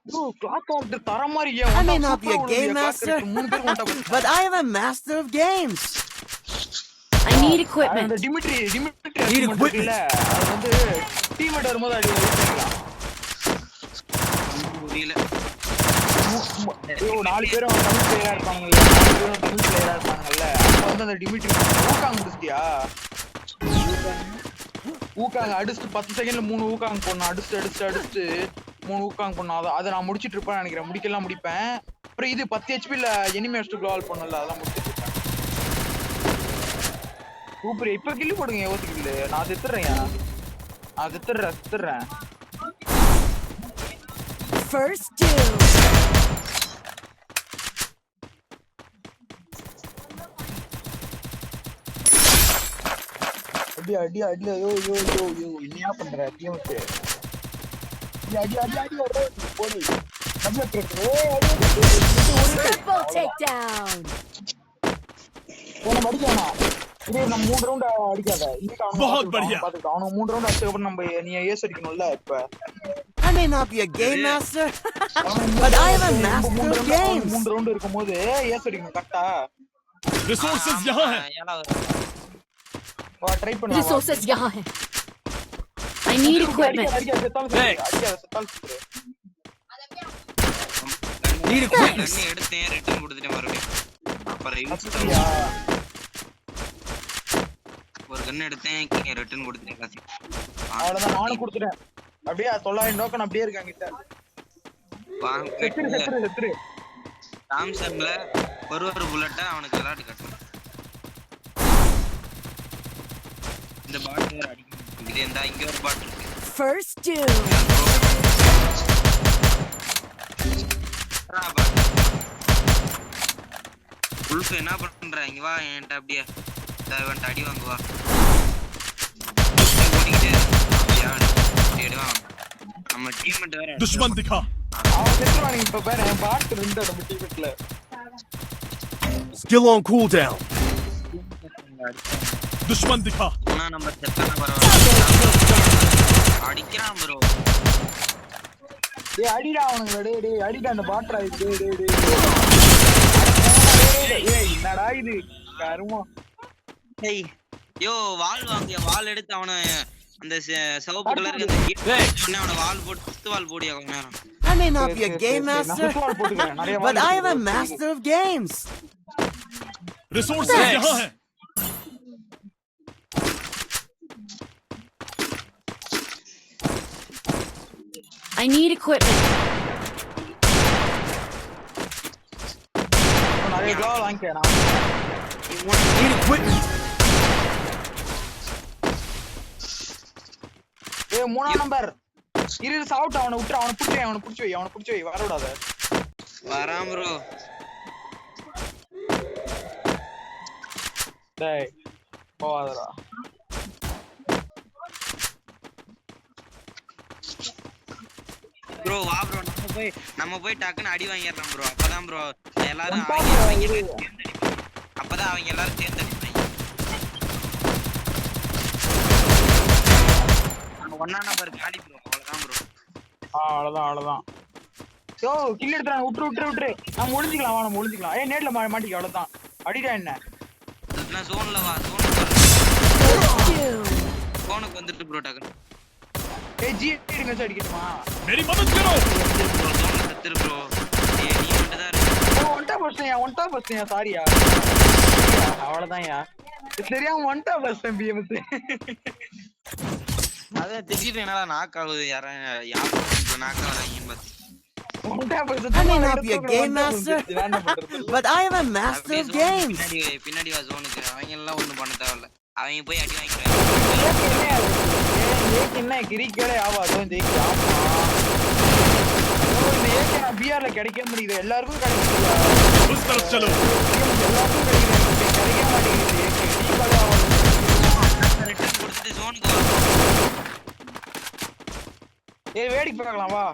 Bro clock of தர மாதிரி I may not be a game master, but I am a master of games. I need equipment. அந்த Dmitry Need equipment. அது வந்து teammate வரும்போது அடி பண்ணிக்கலாம். புரியல. ஐயோ 4 பேரும் தமிழ் பிளேயரா இருப்பாங்கல்ல. 4 பேரும் தமிழ் பிளேயரா இருப்பாங்கல்ல. அப்ப வந்து அந்த டிமிட்ரி ஊக்காங் முடிச்சிட்டியா? ஊக்காங் அடிச்சு 10 செகண்ட்ல 3 ஊக்காங் போடணும். அடிச்சு 3 ஊக்காங் போடணும். அதை நான் முடிச்சிட்டு இருப்பேன்னு நினைக்கிறேன். முடிக்கலாம் முடிப்பேன். அப்புறம் இது 10 ஹெச்பில எனிமி அடிச்சு க்ளோவால் பண்ணல. அதெல்லாம் முடிச்சிட்டு இருப்பேன். சூப்பர். இப்ப கில்லு போடுங்க. யோசி கில்லு. நான் செத்துறேன். First two. அடி ஐயோ என்னையா பண்ற டீமுக்கு? அடி போடி. நம்ம கேக்குறே. Triple takedown. போன மடிக்கானா? இது நம்ம 3 ரவுண்ட் அடிக்காத. बहुत बढ़िया. அவன 3 ரவுண்ட் அடிச்ச அப்புறம் நம்ம நீ ஏஸ் அடிக்கணும்ல இப்ப. I may not be a game master, but I am a master of games. 3 round இருக்கும்போது ஏஸ் அடிக்கணும் கரெக்ட்டா? Resources यहाँ हैं. வா ட்ரை பண்ணு. Resources यहाँ हैं. I need equipment. Need equipment. கண்ணு எடுத்தேன் ரிட்டர்ன் கொடுத்துட்டேன் மறுபடியும். அப்புறம் ஒரு கண்ணு எடுத்தேன் கீழே ரிட்டர்ன் கொடுத்துட்டேன் காசு. அவ்வளவுதான் நானும் கொடுத்துட்டேன். அப்படியே 900 டோக்கன் அப்படியே இருக்காங்க கிட்ட. செத்துரு. சாம்சங்ல ஒரு புல்லட்டா அவனுக்கு விளையாட்டு கட்டணும். இந்த பாட் வேற அடிக்கும். இது இந்த இங்க ஒரு பாட் இருக்கு. First two. உல்ஃப் என்ன பண்ற? இங்க வா என்கிட்ட அப்படியே இவன்ட்ட அடி வாங்குவா. ஓடிக்கிட்டே நம்ம டீம்மேட் வேற दुश्मन दिखा. அவன் செத்துவான். இப்ப பாரு பாட் 2 நம்ம டீம்ல. Skill on cooldown. दुश्मन दिखा. மூணா நம்பர் செத்தான பரவாயில்லை. அடிக்கிறான் ப்ரோ. டேய் அடிடா அவனுங்க. டேய் அடிடா அந்த பாட்ரா. டேய் என்னடா இது கருமம். ஏய் யோ வால் வாங்கிய வால் எடுத்து அவன அந்த சிவப்பு கலருக்கு அந்த அவன வால் போட்டு குத்து வால் போடியா கொஞ்ச நேரம். I may not be a game master, but I am a master of games. Resources यहाँ हैं. I need equipment. நிறைய கோல் வாங்கிட்டேன். Need equipment. ஏய் 3ஆம் நம்பர் இரு சாவுட். அவனை புடிச்சு வை வர விடாத. வராம் ப்ரோ. டேய் போவாதடா. ப்ரோ வா ப்ரோ நம்ம போய் டக்குன்னு அடி வாங்கிடலாம் ப்ரோ. அப்பதான் ப்ரோ எல்லாரும் அப்பதான் அவங்க எல்லாரும் சேர்ந்து அடிப்பாங்க. நம்ம 1ஆம் நம்பர் காலி ப்ரோ. அவ்வளவுதான் ப்ரோ. அவ்வளவுதான். யோ கில் எடுத்துறாங்க. விட்டுரு. நம்ம ஒளிஞ்சிக்கலாம். ஏய் நேட்ல மாட்டிக்க. அவ்வளவுதான். அடிடா என்ன? நான் ஜோன்ல வா. ஜோனுக்கு வந்துட்டு ப்ரோ டக்குன்னு. ஏய் ஜி எடுங்க வச்சு அடிக்கட்டுமா? मेरी मदद करो. ஜோன்ல செத்துரு ப்ரோ. ஏய் நீ மட்டும் தான் இருக்கு. ஒன்டா பஸ்ஸியா சாரியா. அவ்வளவுதான்யா. தெரியாம ஒன்டா பஸ் பிஎம்ஸ். அத திடீர்னு என்னடா நாக் ஆகுது. யாரும் நாக் ஆகுறாங்கன்னு பார்த்து. I may not be a game master, but I am a master of games. பின்னாடி வா ஜோனுக்கு. அவங்க எல்லாம் ஒண்ணும் பண்ண தேவையில்ல. அவங்க போய் அடி வாங்கிடுவாங்க. என்ன கிரிக்கலே ஆவாதோ இந்த பிஆர்ல கிடைக்க முடியுது. எல்லாருக்கும் கிடைக்குது. उस तरफ चलो. கிடைக்க மாட்டேங்குது. ரிட்டர்ன் கொடுத்துட்டு ஜோனுக்கு வா. ஏய் வேடிக்கை பார்க்கலாம் வா.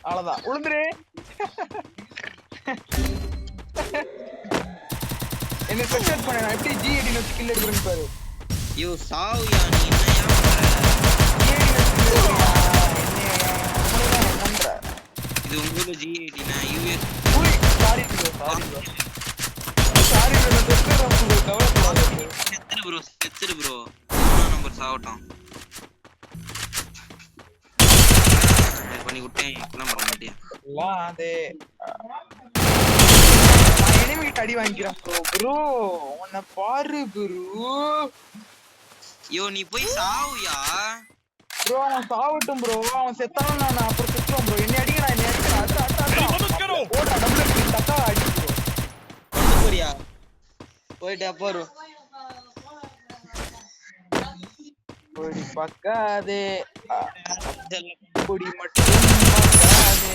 அவ்வளவுதான். உளுந்துரு. என்ன செட் பண்ண நான் எப்படி ஜி18 ல ஸ்கில் எடுக்கறேன்னு பாரு. யோ சாவுயா நீ என்னையா பண்ற? ஜி18 ல ஸ்கில் எடுக்கறியா? என்ன பண்ற? இது உங்களோட G80 நான் US sorry bro sorry bro கவலைப்படாதீங்க செத்துரு ப்ரோ நம்பர் சாவட்டும் பண்ணி விட்டேன் என்ன பண்ண மாட்டேன் வாதே நான் எனிமி அடி வாங்கிக்கிறேன் ப்ரோ உன்னை பாரு ப்ரோ யோ நீ போய் சாவுயா ப்ரோ அவன் சாவட்டும் ப்ரோ அவன் செத்தாலும் நான் அப்புறம் செத்துறோம் ப்ரோ என்ன அடிக்கிறா ஓடா டபுள் தக்கா அடி ப்ரோ கொண்டு போறியா போயிட்டு அப்பாரு பொடி பக்காதே பொடி மட்டும் பக்காதே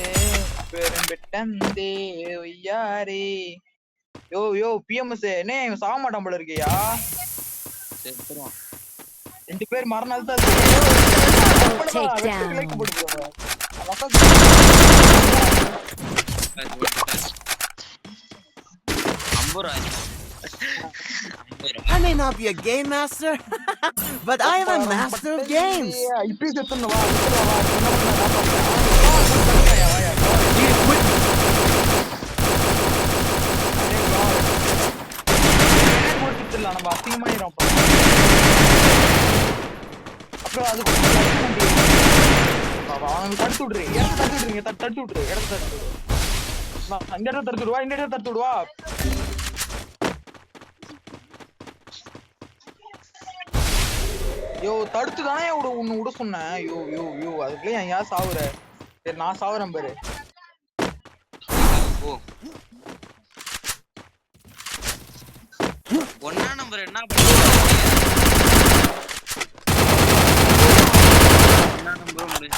பெரும்பெட்டந்தே ஒய்யாரே யோ யோ பிஎம்எஸ் என்ன இவன் சாக மாட்டான் போல இருக்கியா செத்துறோம் 2 பேர் மரணம் தான் Take down. I may not be a game master, but I am a master of games. இப்படி செத்துன்னு வா நம்ம அசிங்கமாயிரும் அப்புறம் அது தடுத்து விடுறீங்க தடுத்து விட்டுரு இடத்த தடுத்து விடு இந்த இடத்த தடுத்து விடுவா இந்த இடத்த தடுத்து விடுவா யோ தடுத்து தானே உன்னை விட சொன்னேன் யோ யோ யோ அதுக்குள்ளே என் ஏன் சாவுற சரி நான் சாவுறேன் பாரு ஒன்னா நம்பர் என்ன பண்ணுவோம் ஒன்னா நம்பர்